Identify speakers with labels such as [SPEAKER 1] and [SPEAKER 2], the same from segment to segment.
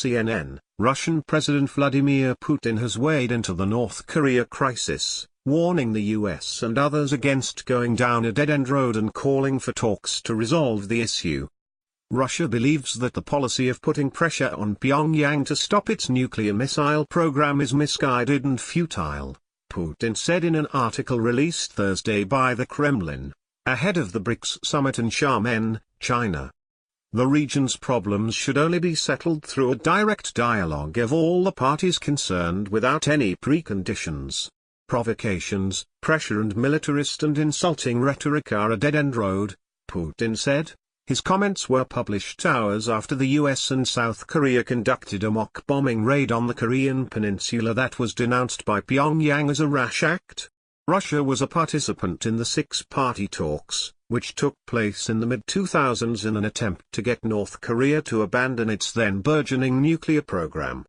[SPEAKER 1] CNN, Russian President Vladimir Putin has weighed into the North Korea crisis, warning the US and others against going down a dead-end road and calling for talks to resolve the issue. Russia believes that the policy of putting pressure on Pyongyang to stop its nuclear missile program is misguided and futile, Putin said in an article released Thursday by the Kremlin, ahead of the BRICS summit in Xiamen, China. The region's problems should only be settled through a direct dialogue of all the parties concerned without any preconditions. Provocations, pressure and militarist and insulting rhetoric are a dead-end road, Putin said. His comments were published hours after the US and South Korea conducted a mock bombing raid on the Korean peninsula that was denounced by Pyongyang as a rash act. Russia was a participant in the six-party talks, which took place in the mid-2000s in an attempt to get North Korea to abandon its then burgeoning nuclear program.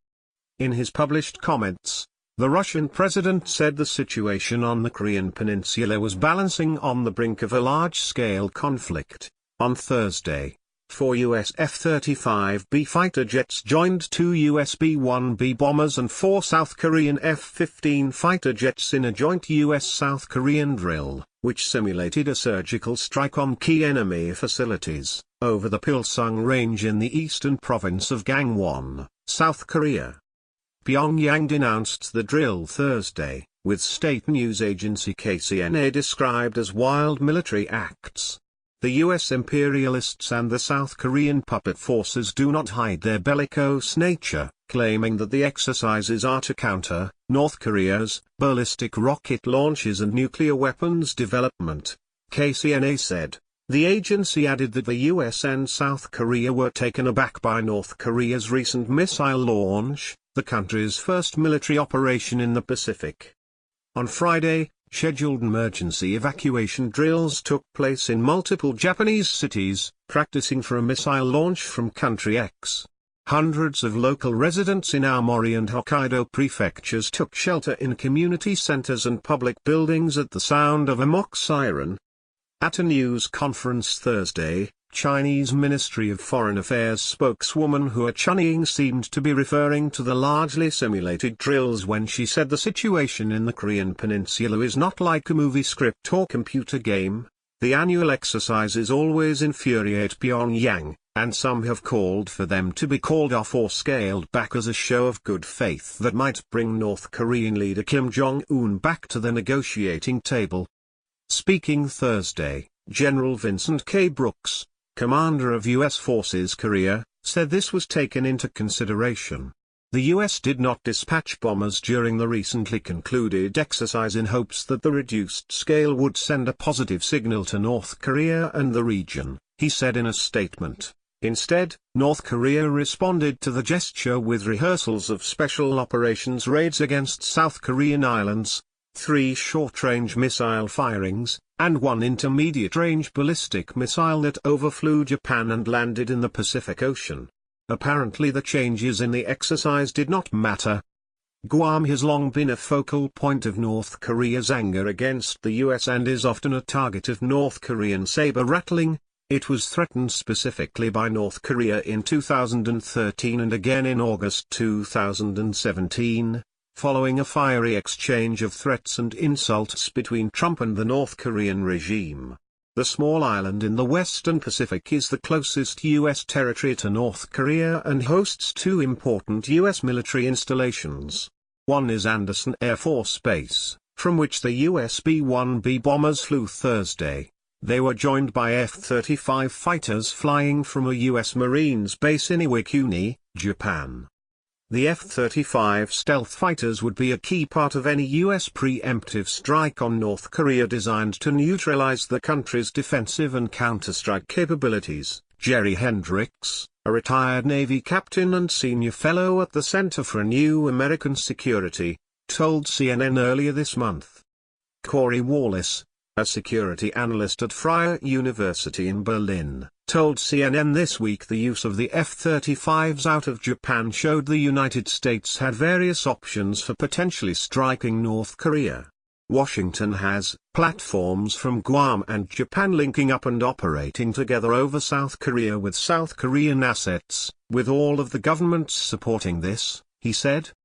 [SPEAKER 1] In his published comments, the Russian president said the situation on the Korean peninsula was balancing on the brink of a large-scale conflict. On Thursday, 4 U.S. F-35B fighter jets joined 2 U.S. B-1B bombers and 4 South Korean F-15 fighter jets in a joint U.S.-South Korean drill, which simulated a surgical strike on key enemy facilities, over the Pilsung Range in the eastern province of Gangwon, South Korea. Pyongyang denounced the drill Thursday, with state news agency KCNA described as wild military acts. The US imperialists and the South Korean puppet forces do not hide their bellicose nature, claiming that the exercises are to counter North Korea's ballistic rocket launches and nuclear weapons development, KCNA said. The agency added that the US and South Korea were taken aback by North Korea's recent missile launch, the country's first military operation in the Pacific. On Friday, scheduled emergency evacuation drills took place in multiple Japanese cities, practicing for a missile launch from Country X. Hundreds of local residents in Aomori and Hokkaido prefectures took shelter in community centers and public buildings at the sound of a mock siren. At a news conference Thursday, Chinese Ministry of Foreign Affairs spokeswoman Hua Chunying seemed to be referring to the largely simulated drills when she said the situation in the Korean peninsula is not like a movie script or computer game. The annual exercises always infuriate Pyongyang, and some have called for them to be called off or scaled back as a show of good faith that might bring North Korean leader Kim Jong-un back to the negotiating table. Speaking Thursday, General Vincent K. Brooks, commander of U.S. Forces Korea, said this was taken into consideration. The U.S. did not dispatch bombers during the recently concluded exercise in hopes that the reduced scale would send a positive signal to North Korea and the region, he said in a statement. Instead, North Korea responded to the gesture with rehearsals of special operations raids against South Korean islands, 3 short-range missile firings, and 1 intermediate-range ballistic missile that overflew Japan and landed in the Pacific Ocean. Apparently the changes in the exercise did not matter. Guam has long been a focal point of North Korea's anger against the US and is often a target of North Korean saber-rattling. It was threatened specifically by North Korea in 2013 and again in August 2017. Following a fiery exchange of threats and insults between Trump and the North Korean regime. The small island in the western Pacific is the closest U.S. territory to North Korea and hosts 2 important U.S. military installations. One is Andersen Air Force Base, from which the U.S. B-1B bombers flew Thursday. They were joined by F-35 fighters flying from a U.S. Marines base in Iwakuni, Japan. The F-35 stealth fighters would be a key part of any U.S. preemptive strike on North Korea designed to neutralize the country's defensive and counterstrike capabilities. Jerry Hendricks, a retired Navy captain and senior fellow at the Center for New American Security, told CNN earlier this month. Corey Wallace, a security analyst at Freie University in Berlin, told CNN this week the use of the F-35s out of Japan showed the United States had various options for potentially striking North Korea. Washington has platforms from Guam and Japan linking up and operating together over South Korea with South Korean assets, with all of the governments supporting this, he said.